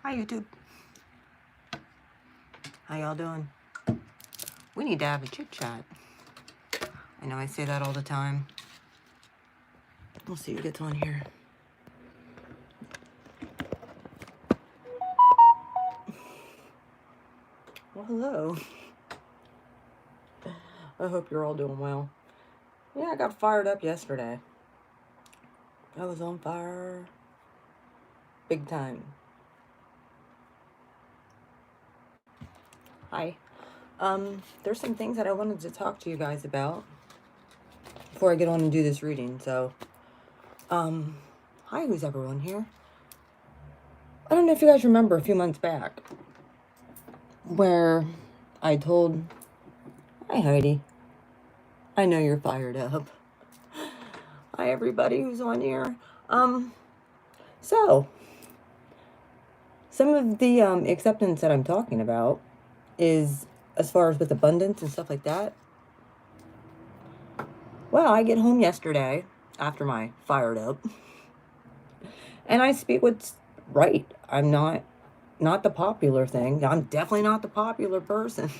Hi, YouTube. How y'all doing? We need to have a chit chat. I know I say that all the time. We'll see who gets on here. Well, hello. I hope you're all doing well. Yeah, I got fired up yesterday. I was on fire. Big time. Hi. There's some things that I wanted to talk to you guys about before I get on and do this reading. So, hi, who's everyone here? I don't know if you guys remember a few months back where I told, hi, Heidi. I know you're fired up. Hi, everybody who's on here. So, some of the acceptance that I'm talking about is as far as with abundance and stuff like that. Well, I get home yesterday after my fired up, and I speak what's right. I'm not the popular thing. I'm definitely not the popular person,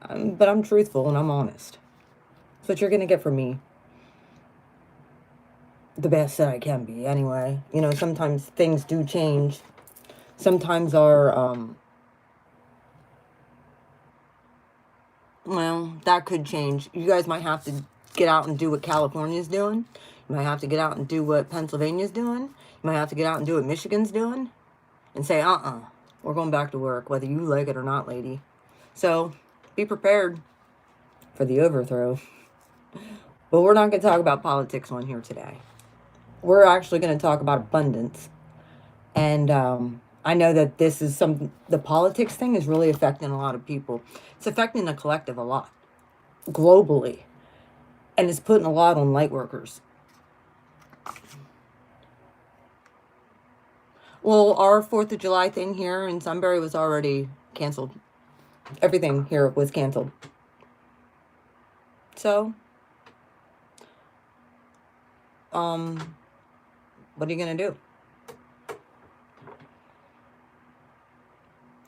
but I'm truthful and I'm honest. That's what you're gonna get from me. The best that I can be, anyway. You know, sometimes things do change. Sometimes our well, that could change. You guys might have to get out and do what California's doing. You might have to get out and do what Pennsylvania's doing. You might have to get out and do what Michigan's doing. And say, we're going back to work, whether you like it or not, lady. So, be prepared for the overthrow. But we're not going to talk about politics on here today. We're actually going to talk about abundance. And I know that this is the politics thing is really affecting a lot of people. It's affecting the collective a lot, globally. And it's putting a lot on light workers. Well, our 4th of July thing here in Sunbury was already canceled. Everything here was canceled. So, what are you going to do?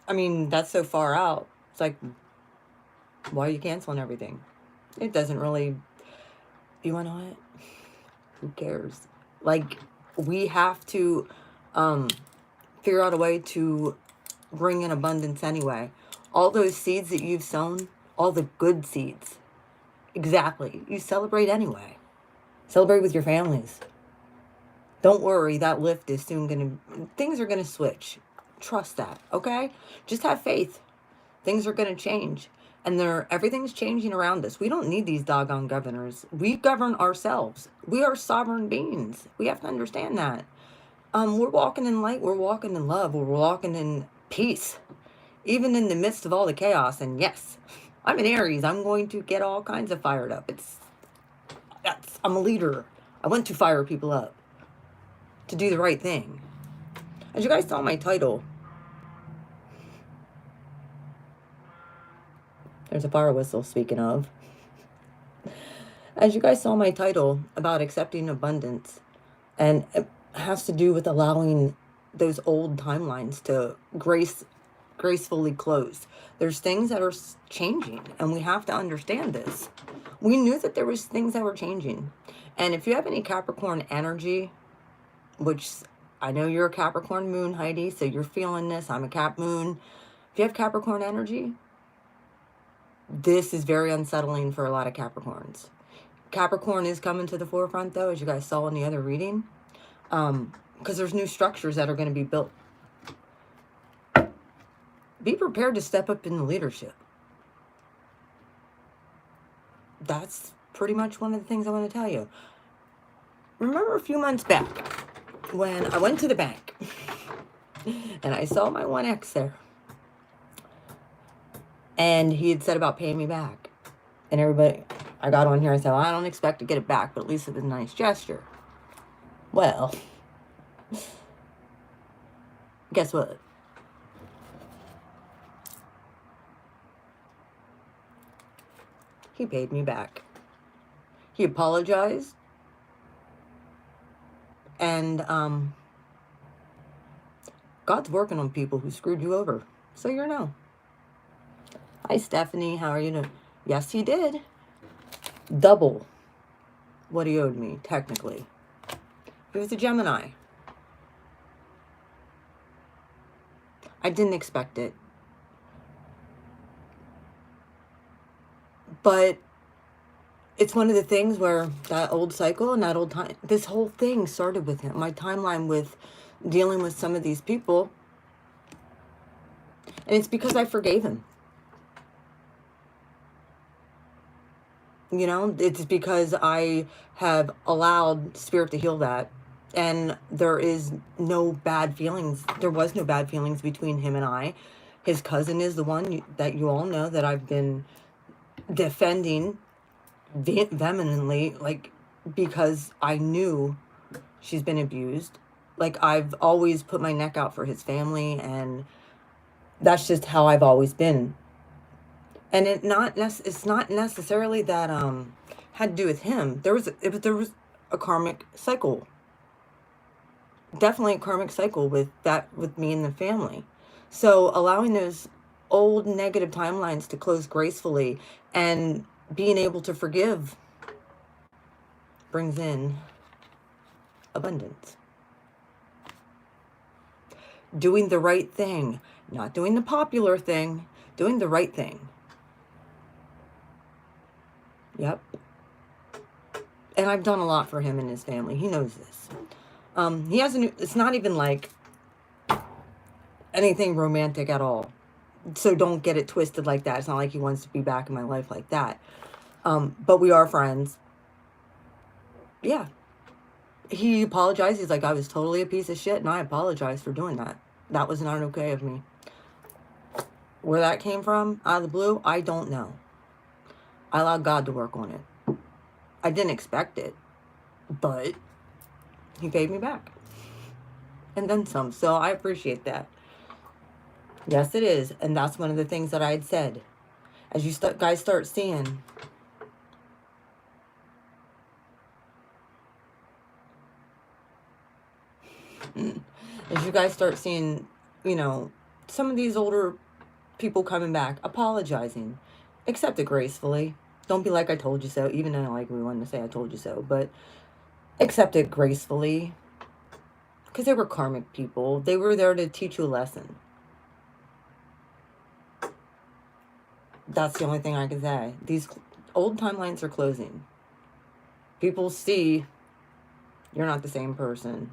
I mean, that's so far out. It's like, why are you canceling everything? It doesn't really, you want to know what? Who cares? Like, we have to figure out a way to bring in abundance anyway. All those seeds that you've sown, all the good seeds, exactly. You celebrate anyway. Celebrate with your families. Don't worry, that lift is soon things are going to switch. Trust that, okay? Just have faith. Things are going to change. And everything's changing around us. We don't need these doggone governors. We govern ourselves. We are sovereign beings. We have to understand that. We're walking in light. We're walking in love. We're walking in peace. Even in the midst of all the chaos. And yes, I'm an Aries. I'm going to get all kinds of fired up. I'm a leader. I want to fire people up. To do the right thing. As you guys saw my title, there's a fire whistle, speaking of. As you guys saw my title about accepting abundance, and it has to do with allowing those old timelines to gracefully close. There's things that are changing, and we have to understand this. We knew that there was things that were changing. And if you have any Capricorn energy, which I know you're a Capricorn moon, Heidi, so you're feeling this. I'm a Cap moon. If you have Capricorn energy, this is very unsettling for a lot of Capricorns. Capricorn is coming to the forefront, though, as you guys saw in the other reading, because there's new structures that are going to be built. Be prepared to step up in the leadership. That's pretty much one of the things I want to tell you. Remember a few months back when I went to the bank and I saw my 1X there. And he had said about paying me back. And everybody, I got on here and said, well, I don't expect to get it back, but at least it was a nice gesture. Well, guess what? He paid me back. He apologized. And God's working on people who screwed you over. So you know. Hi, Stephanie. How are you doing? Yes, he did. Double what he owed me, technically. He was a Gemini. I didn't expect it. But it's one of the things where that old cycle and that old time, this whole thing started with him. My timeline with dealing with some of these people. And it's because I forgave him. You know, it's because I have allowed Spirit to heal that. And there is no bad feelings. There was no bad feelings between him and I. His cousin is the one that you all know that I've been defending vehemently, like, because I knew she's been abused. Like, I've always put my neck out for his family, and that's just how I've always been. And it's not necessarily that had to do with him. There was a karmic cycle. Definitely a karmic cycle with me and the family. So allowing those old negative timelines to close gracefully and being able to forgive brings in abundance. Doing the right thing, not doing the popular thing, doing the right thing. Yep. And I've done a lot for him and his family. He knows this. He has it's not even like anything romantic at all. So don't get it twisted like that. It's not like he wants to be back in my life like that. But we are friends. Yeah. He apologized. He's like, I was totally a piece of shit, and I apologize for doing that. That was not okay of me. Where that came from, out of the blue, I don't know. I allowed God to work on it. I didn't expect it, but he paid me back. And then some. So I appreciate that. Yes, it is. And that's one of the things that I had said. As you guys start seeing... As you guys start seeing, you know, some of these older people coming back, apologizing, accept it gracefully. Don't be like, I told you so, even though like we wanted to say I told you so, but accept it gracefully. Because they were karmic people. They were there to teach you a lesson. That's the only thing I can say. These old timelines are closing. People see you're not the same person.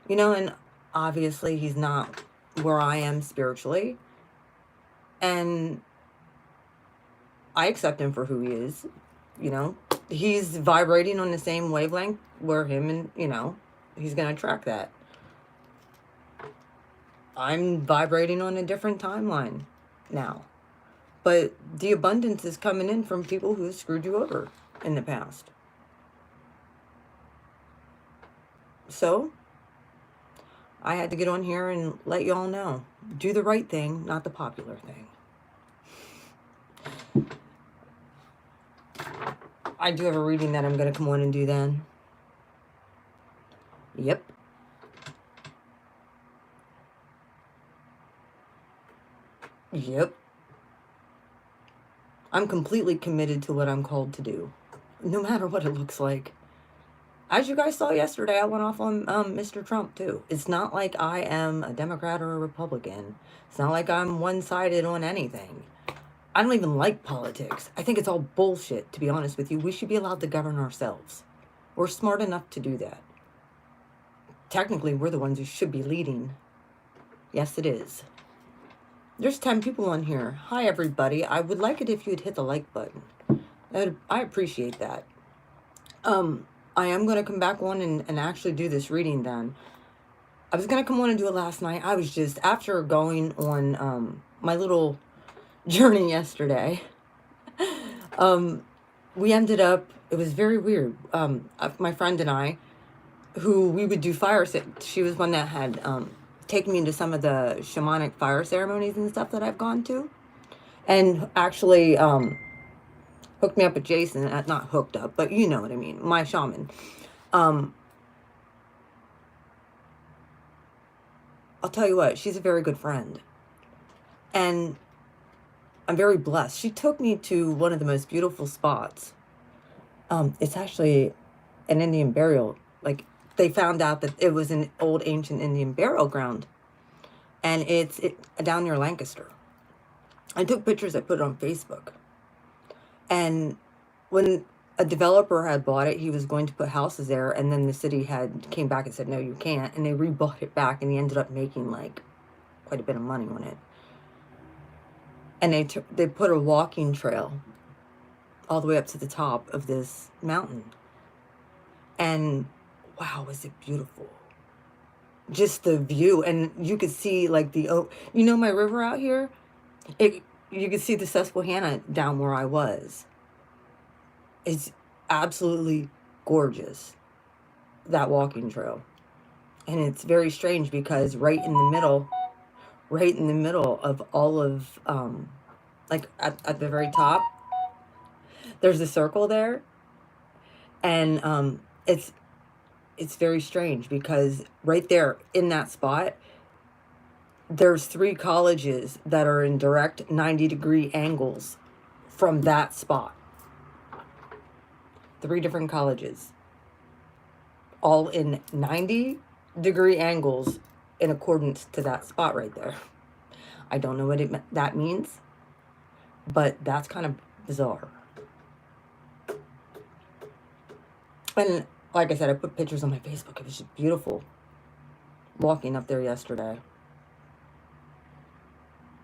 You know, and obviously he's not where I am spiritually. And I accept him for who he is. You know, he's vibrating on the same wavelength where him and, you know, he's going to attract that. I'm vibrating on a different timeline now. But the abundance is coming in from people who screwed you over in the past. So I had to get on here and let y'all know. Do the right thing, not the popular thing. I do have a reading that I'm going to come on and do then. Yep. Yep. I'm completely committed to what I'm called to do, no matter what it looks like. As you guys saw yesterday, I went off on Mr. Trump, too. It's not like I am a Democrat or a Republican. It's not like I'm one-sided on anything. I don't even like politics. I think it's all bullshit, to be honest with you. We should be allowed to govern ourselves. We're smart enough to do that. Technically, we're the ones who should be leading. Yes, it is. There's 10 people on here. Hi, everybody. I would like it if you'd hit the like button. I appreciate that. I am going to come back on and actually do this reading then. I was going to come on and do it last night. I was just, after going on my little journey yesterday, we ended up, it was very weird. My friend and I, who we would do fire, she was one that had taken me into some of the shamanic fire ceremonies and stuff that I've gone to. And actually hooked me up with Jason. Not hooked up, but you know what I mean. My shaman. I'll tell you what, she's a very good friend. And I'm very blessed. She took me to one of the most beautiful spots. It's actually an Indian burial. Like, they found out that it was an old ancient Indian burial ground. And it's down near Lancaster. I took pictures, I put it on Facebook. And when a developer had bought it, he was going to put houses there, and then the city came back and said, no, you can't. And they rebought it back, and he ended up making like quite a bit of money on it. And they put a walking trail all the way up to the top of this mountain. And wow, was it beautiful. Just the view. And you could see like my river out here? You could see the Susquehanna down where I was. It's absolutely gorgeous, that walking trail. And it's very strange because right in the middle of all of, like at the very top, there's a circle there. And it's very strange because right there in that spot, there's 3 colleges that are in direct 90-degree angles from that spot. 3 different colleges, all in 90-degree angles in accordance to that spot right there. I don't know what that means, but that's kind of bizarre. And like I said, I put pictures on my Facebook. It was just beautiful walking up there yesterday.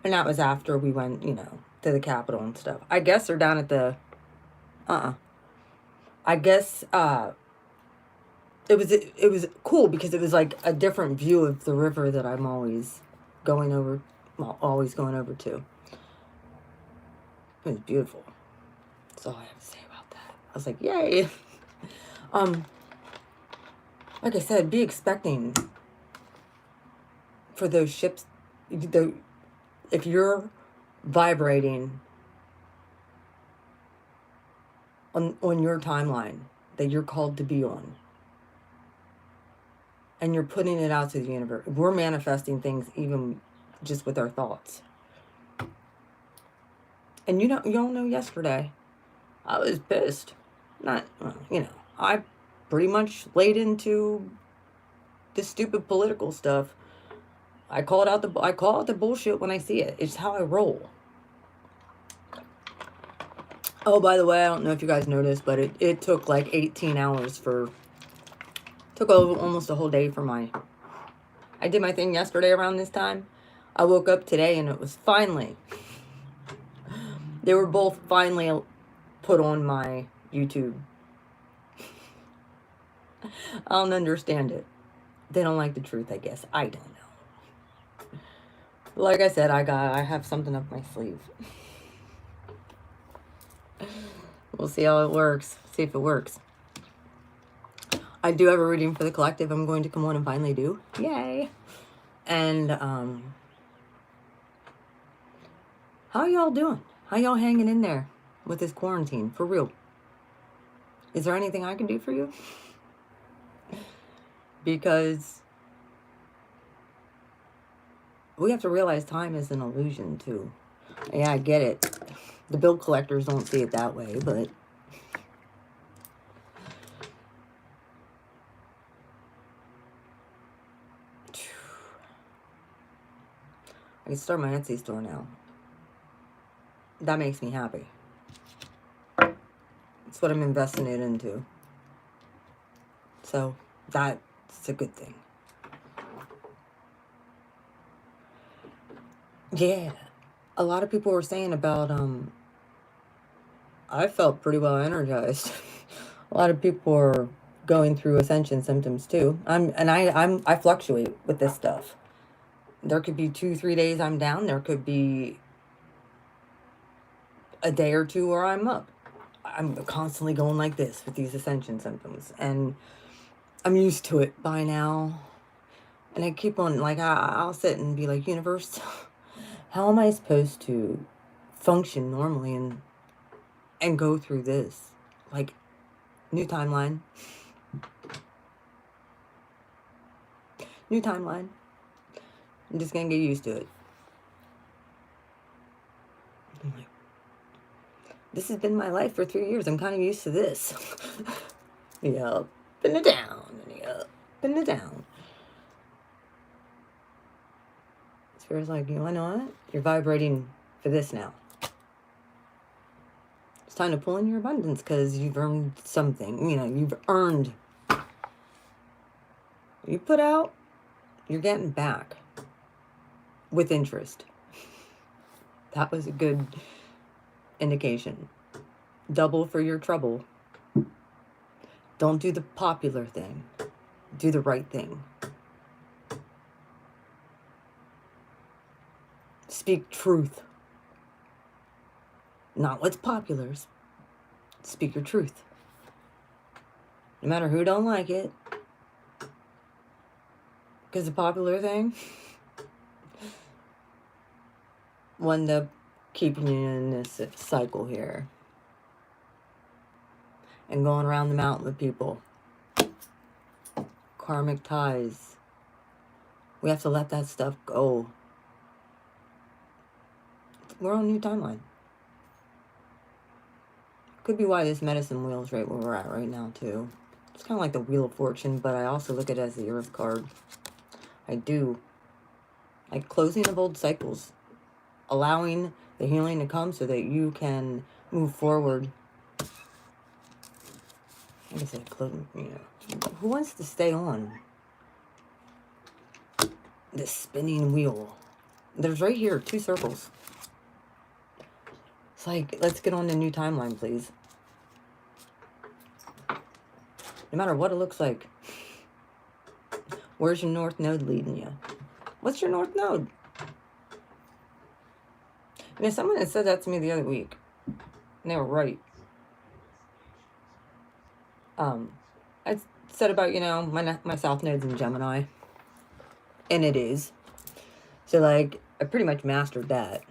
And that was after we went, to the Capitol and stuff. I guess they're down at the, I guess, it was cool because it was like a different view of the river that I'm always going over to. It was beautiful. That's all I have to say about that. I was like, yay. Like I said, be expecting for those ships, if you're vibrating on your timeline that you're called to be on, and you're putting it out to the universe, we're manifesting things even just with our thoughts. And you all know yesterday, I was pissed. I pretty much laid into this stupid political stuff. I call out the bullshit when I see it. It's how I roll. Oh, by the way, I don't know if you guys noticed, but it took like 18 hours took almost a whole day for I did my thing yesterday around this time. I woke up today and it was finally, they were both finally put on my YouTube. I don't understand it. They don't like the truth, I guess. I don't know. Like I said, I have something up my sleeve. We'll see how it works. See if it works. I do have a reading for the collective I'm going to come on and finally do. Yay! And, how y'all doing? How y'all hanging in there with this quarantine? For real. Is there anything I can do for you? Because we have to realize time is an illusion, too. Yeah, I get it. The bill collectors don't see it that way, but I can start my Etsy store now. That makes me happy. It's what I'm investing it into. So that's a good thing. Yeah. A lot of people were saying about, I felt pretty well energized. A lot of people are going through ascension symptoms too. I fluctuate with this stuff. There could be 2-3 days I'm down. There could be a day or two where I'm up. I'm constantly going like this with these ascension symptoms. And I'm used to it by now. And I keep on, like, I'll sit and be like, universe, how am I supposed to function normally and go through this? Like, new timeline. New timeline. I'm just gonna get used to it. I'm like, this has been my life for 3 years. I'm kind of used to this. The up and the down, and the up and the down. Spirit's like, you know what? You're vibrating for this now. It's time to pull in your abundance because you've earned something. You know, you've earned. You put out, you're getting back with interest. That was a good indication. Double for your trouble. Don't do the popular thing. Do the right thing. Speak truth. Not what's popular. Speak your truth. No matter who don't like it. Because the popular thing will end up keeping you in this cycle here. And going around the mountain with people. Karmic ties. We have to let that stuff go. We're on a new timeline. Could be why this medicine wheel is right where we're at right now, too. It's kind of like the Wheel of Fortune, but I also look at it as the Earth card. I do. Like closing of old cycles. Allowing the healing to come so that you can move forward. Like I said, closing, you know. Who wants to stay on this spinning wheel? There's right here 2 circles. It's like, let's get on the new timeline, please. No matter what it looks like. Where's your North Node leading you? What's your North Node? And if someone had said that to me the other week, and they were right. I said about, you know, my South Node's in Gemini. And it is. So, like, I pretty much mastered that.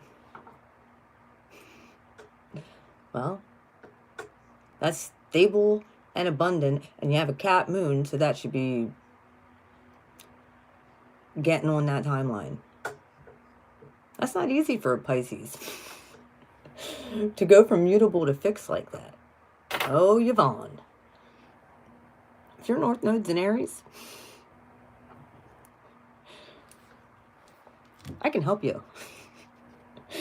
Well, that's stable and abundant, and you have a cat moon, so that should be getting on that timeline. That's not easy for a Pisces. To go from mutable to fixed like that. Oh, Yvonne. If your North Node's in Aries, I can help you.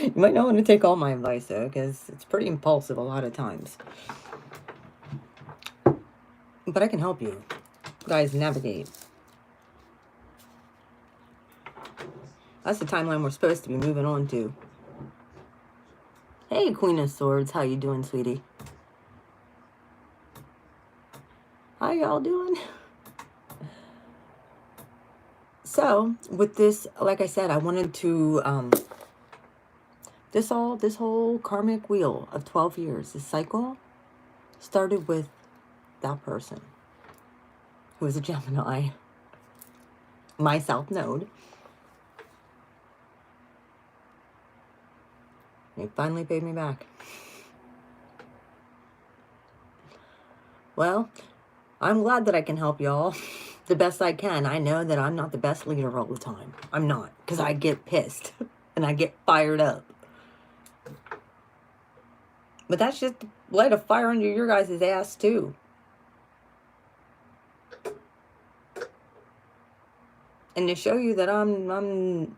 You might not want to take all my advice, though, because it's pretty impulsive a lot of times. But I can help you guys navigate. That's the timeline we're supposed to be moving on to. Hey, Queen of Swords. How you doing, sweetie? How y'all doing? So, with this, like I said, I wanted to, this whole karmic wheel of 12 years, this cycle, started with that person who was a Gemini, my South Node. They finally paid me back. Well, I'm glad that I can help y'all the best I can. I know that I'm not the best leader all the time. I'm not, because I get pissed and I get fired up. But that's just light a fire under your guys' ass too. And to show you that I'm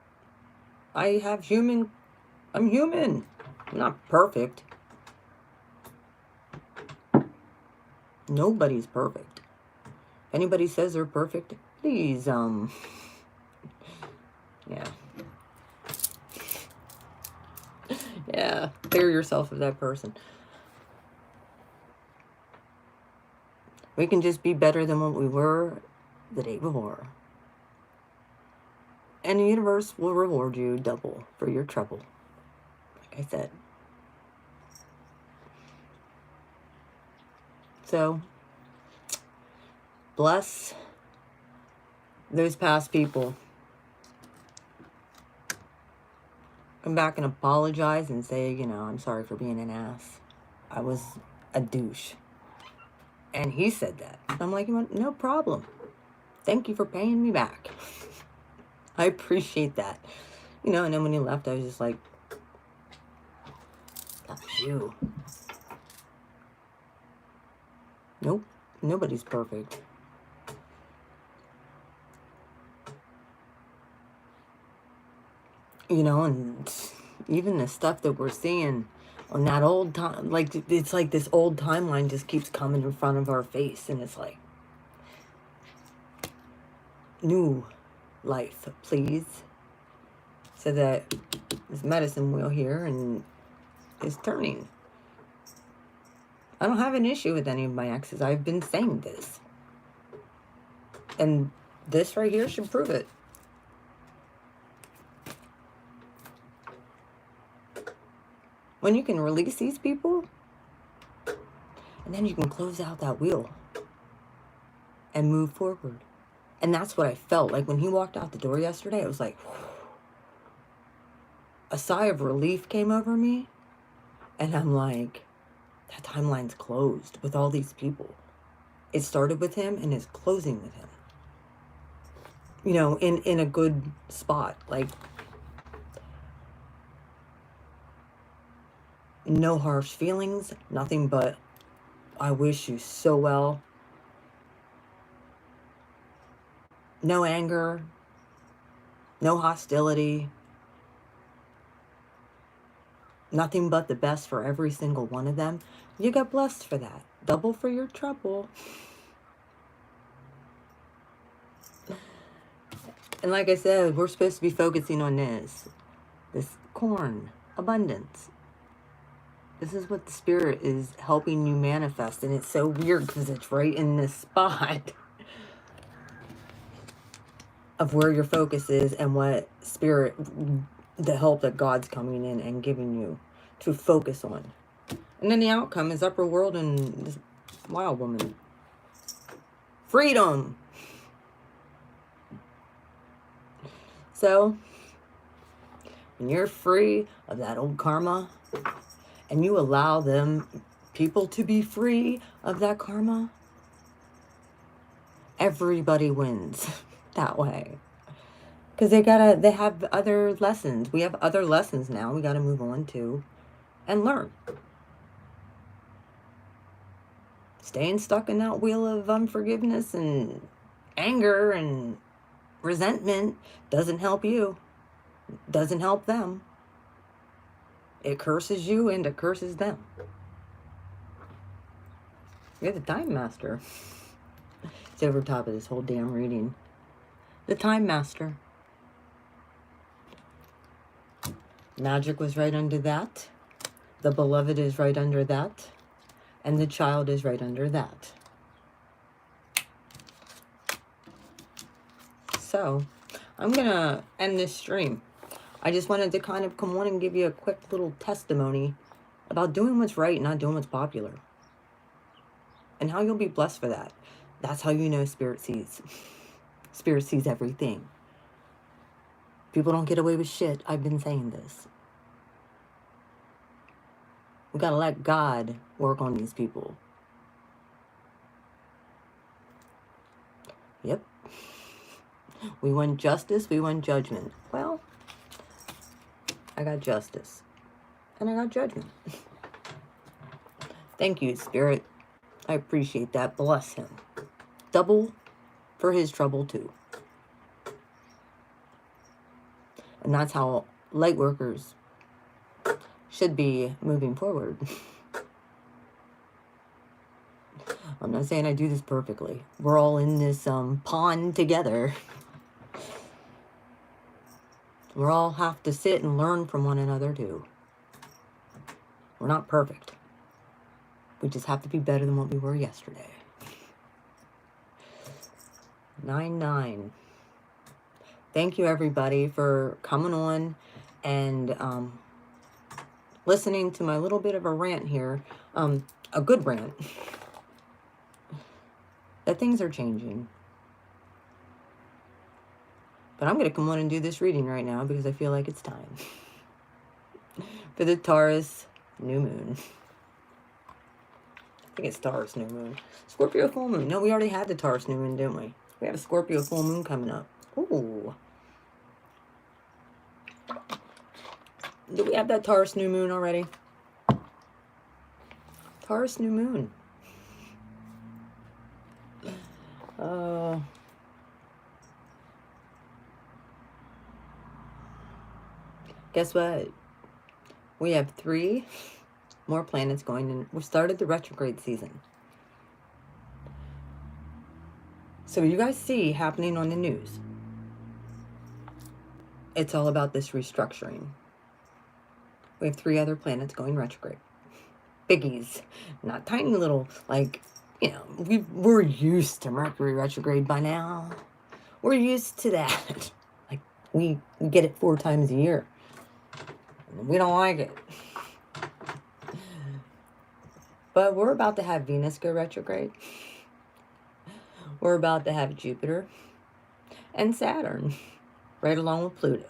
human. I'm not perfect. Nobody's perfect. If anybody says they're perfect, please, yeah. Yeah, clear yourself of that person. We can just be better than what we were the day before. And the universe will reward you double for your trouble. Like I said. So, bless those past people. Come back and apologize and say, you know, I'm sorry for being an ass. I was a douche. And he said that. I'm like, no problem. Thank you for paying me back. I appreciate that. You know, and then when he left, I was just like, that's you. Nope. Nobody's perfect. You know, and even the stuff that we're seeing on that old time, like, it's like this old timeline just keeps coming in front of our face, and it's like, new life, please. So that this medicine wheel here and is turning. I don't have an issue with any of my exes. I've been saying this. And this right here should prove it. When you can release these people, and then you can close out that wheel and move forward. And that's what I felt like when he walked out the door yesterday. It was like a sigh of relief came over me. And I'm like, that timeline's closed with all these people. It started with him and is closing with him. You know, in a good spot. Like, no harsh feelings, nothing but, I wish you so well. No anger, no hostility, nothing but the best for every single one of them. You got blessed for that. Double for your trouble. And like I said, we're supposed to be focusing on this corn, abundance. This is what the Spirit is helping you manifest. And it's so weird because it's right in this spot of where your focus is and what Spirit, the help that God's coming in and giving you to focus on. And then the outcome is upper world and this wild woman. Freedom. So, when you're free of that old karma and you allow them, people, to be free of that karma, everybody wins that way. Because they have other lessons. We have other lessons now we got to move on to and learn. Staying stuck in that wheel of unforgiveness and anger and resentment doesn't help you. Doesn't help them. It curses you and it curses them. You're the Time Master. It's over top of this whole damn reading. The Time Master. Magic was right under that. The Beloved is right under that. And the Child is right under that. So, I'm going to end this stream. I just wanted to kind of come on and give you a quick little testimony about doing what's right and not doing what's popular. And how you'll be blessed for that. That's how you know Spirit sees. Spirit sees everything. People don't get away with shit. I've been saying this. We got to let God work on these people. Yep. We want justice. We want judgment. Well, I got justice. And I got judgment. Thank you, Spirit. I appreciate that. Bless him. Double for his trouble, too. And that's how light workers should be moving forward. I'm not saying I do this perfectly. We're all in this pond together. We all have to sit and learn from one another, too. We're not perfect. We just have to be better than what we were yesterday. 9-9. Thank you, everybody, for coming on and listening to my little bit of a rant here. A good rant. That things are changing. But I'm going to come on and do this reading right now because I feel like it's time. For the Taurus new moon. I think it's Taurus new moon. Scorpio full moon. No, we already had the Taurus new moon, didn't we? We have a Scorpio full moon coming up. Ooh. Do we have that Taurus new moon already? Taurus new moon. Guess what? We have 3 more planets going in. We started the retrograde season. So you guys see happening on the news. It's all about this restructuring. We have 3 other planets going retrograde. Biggies. Not tiny little, like, you know, we're used to Mercury retrograde by now. We're used to that. Like, we get it 4 times a year. We don't like it. But we're about to have Venus go retrograde. We're about to have Jupiter and Saturn, right along with Pluto.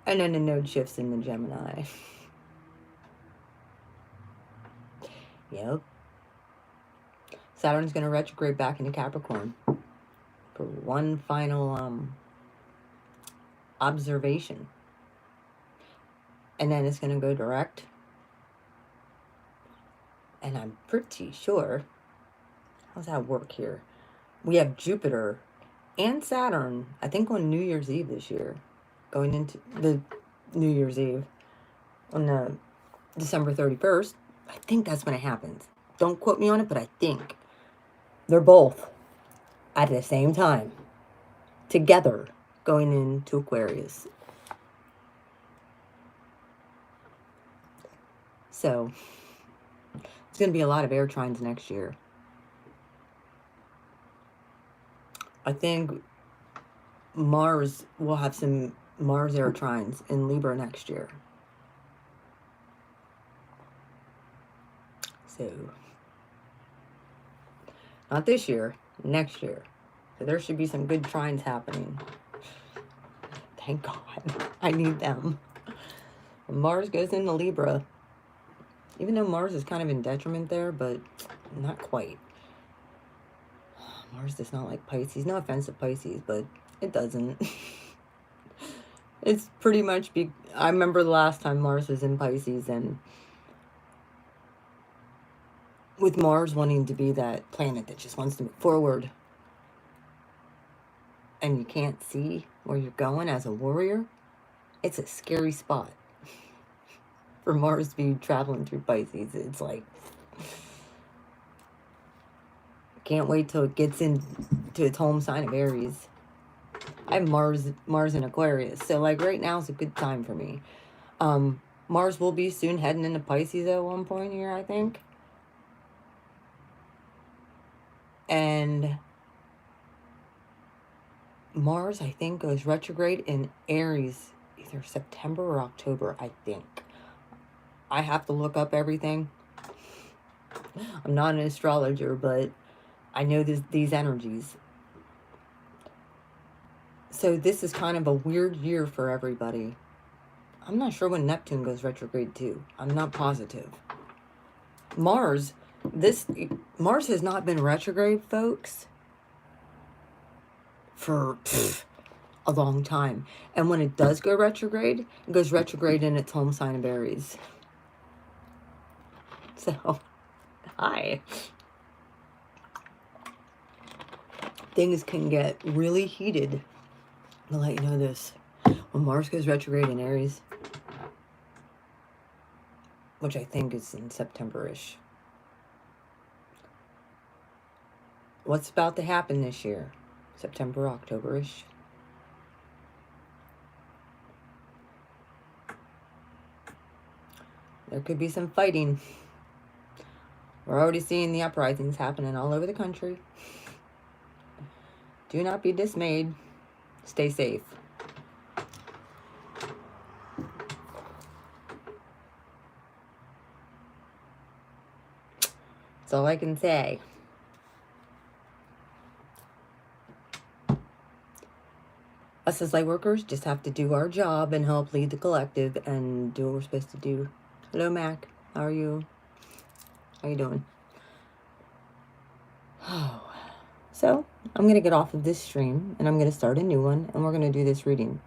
And then the node shifts into Gemini. Yep. Saturn's going to retrograde back into Capricorn for one final observation. And then it's going to go direct. And I'm pretty sure, how's that work here? We have Jupiter and Saturn, I think on New Year's Eve this year, going into the New Year's Eve on the December 31st. I think that's when it happens. Don't quote me on it, but I think they're both at the same time together going into Aquarius. So it's going to be a lot of air trines next year. I think Mars will have some Mars air trines in Libra next year. So, not this year, next year. So there should be some good trines happening. Thank God. I need them. When Mars goes into Libra, even though Mars is kind of in detriment there, but not quite. Mars does not like Pisces. No offense to Pisces, but it doesn't. It's pretty much... I remember the last time Mars was in Pisces, and with Mars wanting to be that planet that just wants to move forward, and you can't see where you're going as a warrior, it's a scary spot for Mars to be traveling through Pisces. It's like, can't wait till it gets into its home sign of Aries. I have Mars in Aquarius, so like right now is a good time for me. Mars will be soon heading into Pisces at one point here, I think. And Mars, I think, goes retrograde in Aries either September or October, I think. I have to look up everything. I'm not an astrologer, but I know these energies. So this is kind of a weird year for everybody. I'm not sure when Neptune goes retrograde too. I'm not positive. Mars has not been retrograde, folks, for a long time. And when it does go retrograde, it goes retrograde in its home sign of Aries. So, hi. Things can get really heated. I'll let you know this. When Mars goes retrograde in Aries, which I think is in September-ish, what's about to happen this year? September, October-ish. There could be some fighting. We're already seeing the uprisings happening all over the country. Do not be dismayed. Stay safe. That's all I can say. Us as light workers just have to do our job and help lead the collective and do what we're supposed to do. Hello, Mac. How are you? How you doing? So, I'm going to get off of this stream, and I'm going to start a new one, and we're going to do this reading.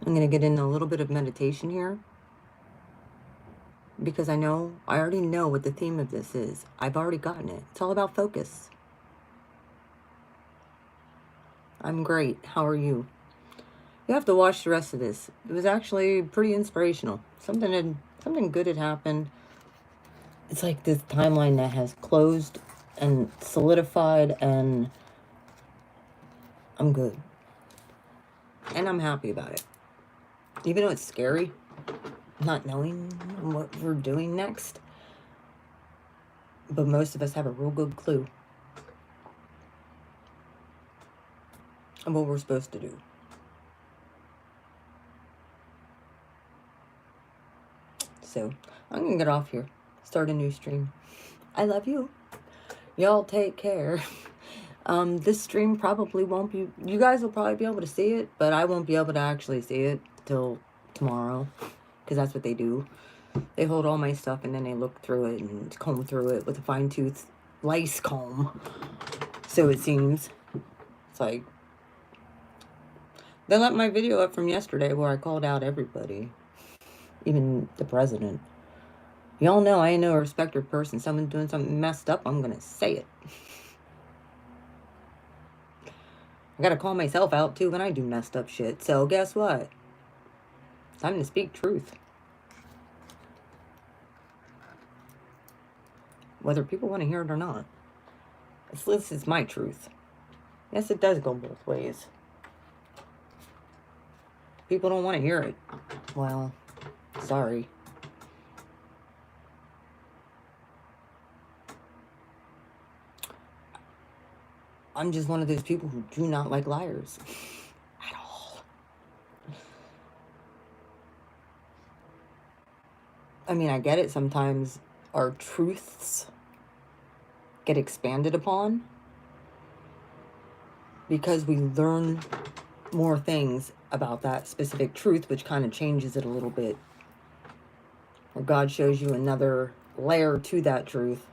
I'm going to get into a little bit of meditation here, because I already know what the theme of this is. I've already gotten it. It's all about focus. I'm great. How are you? You have to watch the rest of this. It was actually pretty inspirational. Something good had happened. It's like this timeline that has closed and solidified, and I'm good. And I'm happy about it. Even though it's scary, not knowing what we're doing next. But most of us have a real good clue of what we're supposed to do. So, I'm going to get off here. Start a new stream. I love you. Y'all take care. This stream probably won't be... You guys will probably be able to see it, but I won't be able to actually see it till tomorrow. Because that's what they do. They hold all my stuff and then they look through it and comb through it with a fine-tooth lice comb. So it seems. It's like... They let my video up from yesterday where I called out everybody. Even the president. Y'all know I ain't no respecter person. Someone's doing something messed up, I'm gonna say it. I gotta call myself out too when I do messed up shit. So guess what? Time to speak truth. Whether people want to hear it or not. This is my truth. Yes, it does go both ways. People don't want to hear it. Well, sorry. I'm just one of those people who do not like liars. At all. I mean, I get it. Sometimes our truths get expanded upon because we learn more things about that specific truth, which kind of changes it a little bit. Or God shows you another layer to that truth.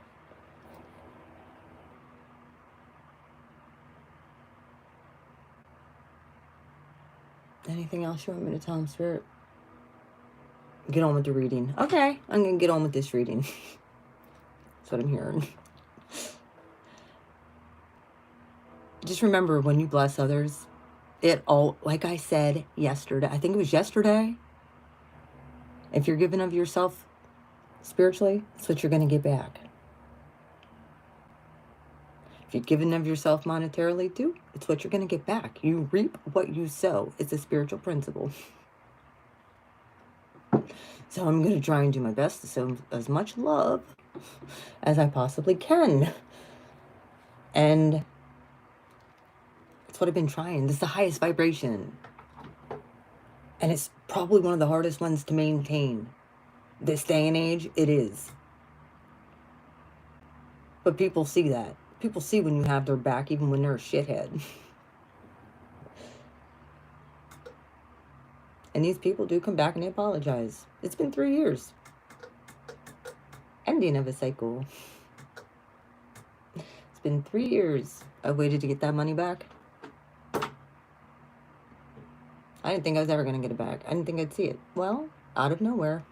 Anything else you want me to tell him, Spirit? Get on with the reading. Okay, I'm going to get on with this reading. That's what I'm hearing. Just remember, when you bless others, it all, like I said yesterday, I think it was yesterday, if you're giving of yourself spiritually, that's what you're going to get back. If you're giving of yourself monetarily too, it's what you're going to get back. You reap what you sow. It's a spiritual principle. So I'm going to try and do my best to sow as much love as I possibly can. And it's what I've been trying. This is the highest vibration. And it's probably one of the hardest ones to maintain. This day and age, it is. But people see that. People see when you have their back, even when they're a shithead. And these people do come back and they apologize. It's been 3 years. Ending of a cycle. It's been 3 years. I waited to get that money back. I didn't think I was ever going to get it back. I didn't think I'd see it. Well, out of nowhere.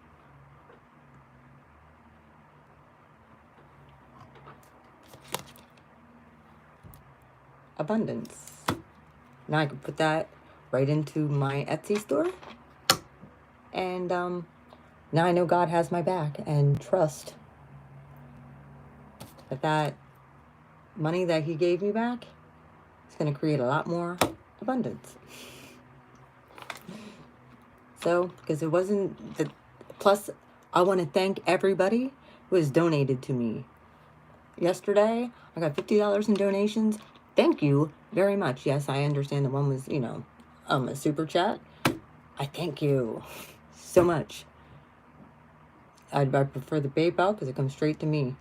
Abundance. Now I can put that right into my Etsy store. And now I know God has my back, and trust that money that he gave me back is going to create a lot more abundance. So, because it wasn't the... Plus, I want to thank everybody who has donated to me. Yesterday, I got $50 in donations. Thank you very much. Yes, I understand the one was, you know, a super chat. I thank you so much. I prefer the PayPal because it comes straight to me.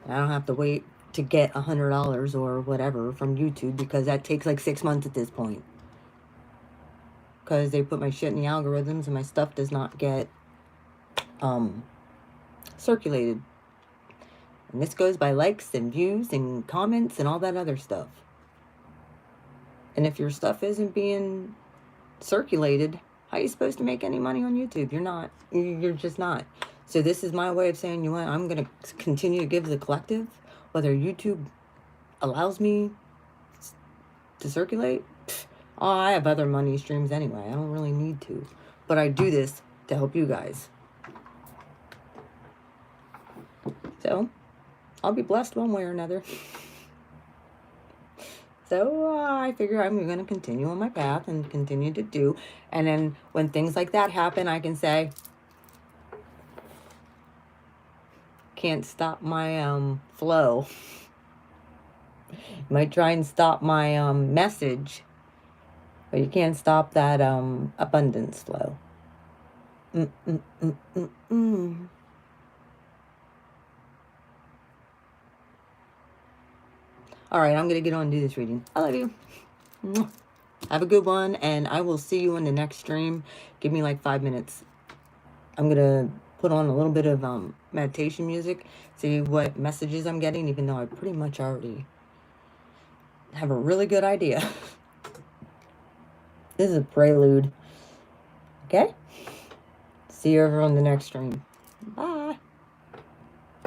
I don't have to wait to get $100 or whatever from YouTube, because that takes like 6 months at this point. Because they put my shit in the algorithms and my stuff does not get circulated. And this goes by likes and views and comments and all that other stuff. And if your stuff isn't being circulated, How are you supposed to make any money on YouTube? You're not. You're just not. So this is my way of saying, you know what, I'm going to continue to give the collective, whether YouTube allows me to circulate. Oh, I have other money streams anyway. I don't really need to. But I do this to help you guys. So, I'll be blessed one way or another. So, I figure I'm going to continue on my path and continue to do. And then when things like that happen, I can say, can't stop my flow. Might try and stop my message, but you can't stop that abundance flow. All right, I'm going to get on and do this reading. I love you. Have a good one, and I will see you in the next stream. Give me like 5 minutes. I'm going to put on a little bit of meditation music, see what messages I'm getting, even though I pretty much already have a really good idea. This is a prelude. Okay? See you over on the next stream. Bye.